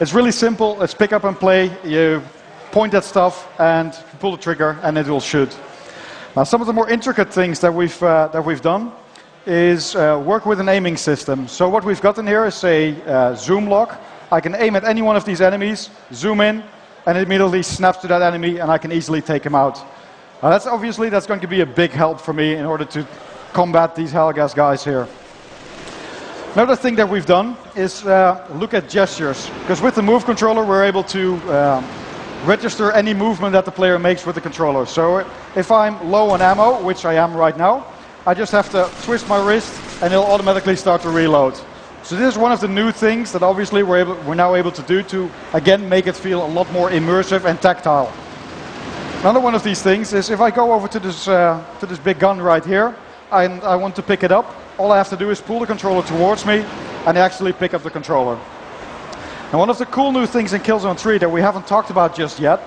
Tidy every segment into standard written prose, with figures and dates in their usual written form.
It's really simple. It's pick up and play. You point at stuff and pull the trigger and it will shoot. Now, some of the more intricate things that we've done is work with an aiming system. So what we've got in here is a zoom lock. I can aim at any one of these enemies, zoom in, and it immediately snaps to that enemy, and I can easily take him out. Now that's going to be a big help for me in order to combat these Helgas guys here. Another thing that we've done is look at gestures, because with the move controller we're able to register any movement that the player makes with the controller. So if I'm low on ammo, which I am right now, I just have to twist my wrist and it'll automatically start to reload. So this is one of the new things that obviously we're now able to do to, again, make it feel a lot more immersive and tactile. Another one of these things is if I go over to this big gun right here, and I want to pick it up, all I have to do is pull the controller towards me and actually pick up the controller. Now, one of the cool new things in Killzone 3 that we haven't talked about just yet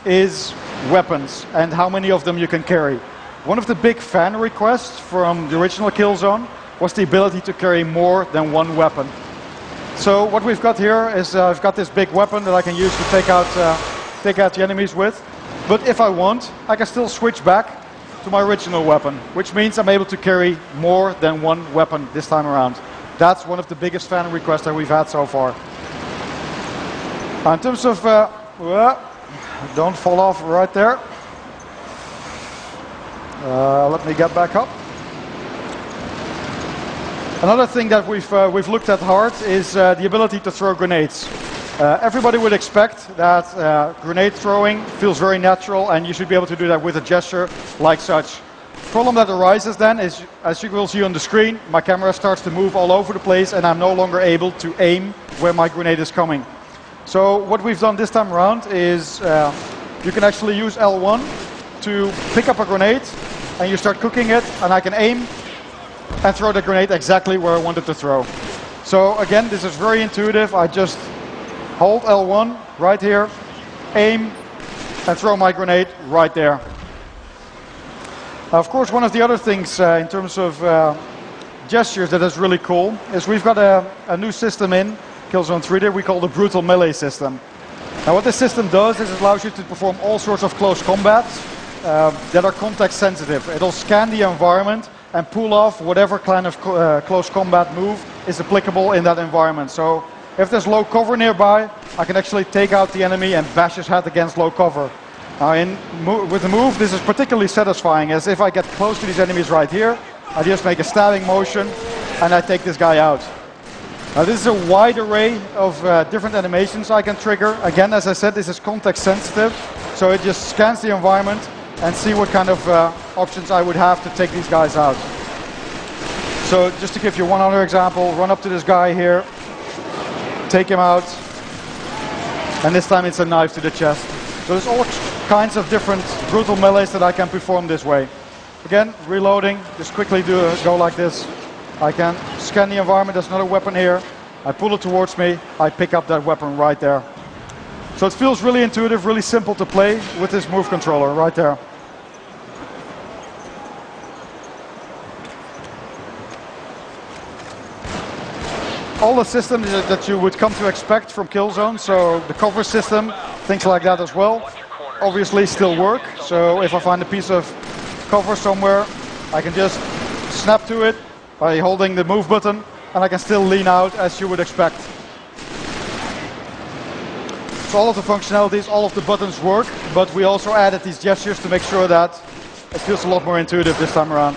is weapons and how many of them you can carry. One of the big fan requests from the original Killzone was the ability to carry more than one weapon. So what we've got here is I've got this big weapon that I can use to take out the enemies with. But if I want, I can still switch back to my original weapon, which means I'm able to carry more than one weapon this time around. That's one of the biggest fan requests that we've had so far. In terms of, don't fall off right there. Let me get back up. Another thing that we've looked at hard is the ability to throw grenades. Everybody would expect that grenade throwing feels very natural and you should be able to do that with a gesture like such. The problem that arises then is, as you will see on the screen, my camera starts to move all over the place and I'm no longer able to aim where my grenade is coming. So what we've done this time around is you can actually use L1 to pick up a grenade and you start cooking it and I can aim and throw the grenade exactly where I want it to throw. So again, this is very intuitive. I just hold L1 right here, aim, and throw my grenade right there. Of course, one of the other things in terms of gestures that is really cool is we've got a new system in Killzone 3 that we call the brutal melee system. Now what this system does is it allows you to perform all sorts of close combats that are context sensitive. It'll scan the environment and pull off whatever kind of close combat move is applicable in that environment. So if there's low cover nearby, I can actually take out the enemy and bash his head against low cover. Now with the move, this is particularly satisfying, as if I get close to these enemies right here, I just make a stabbing motion and I take this guy out. Now this is a wide array of different animations I can trigger. Again, as I said, this is context sensitive, so it just scans the environment and see what kind of options I would have to take these guys out. So just to give you one other example, run up to this guy here, take him out, and this time it's a knife to the chest. So there's all kinds of different brutal melees that I can perform this way. Again, reloading, just quickly go like this. I can scan the environment, there's another weapon here, I pull it towards me, I pick up that weapon right there. So it feels really intuitive, really simple to play with this move controller right there. All the systems that you would come to expect from Killzone, so the cover system, things like that as well, obviously still work. So if I find a piece of cover somewhere, I can just snap to it by holding the move button, and I can still lean out as you would expect. So all of the functionalities, all of the buttons work, but we also added these gestures to make sure that it feels a lot more intuitive this time around.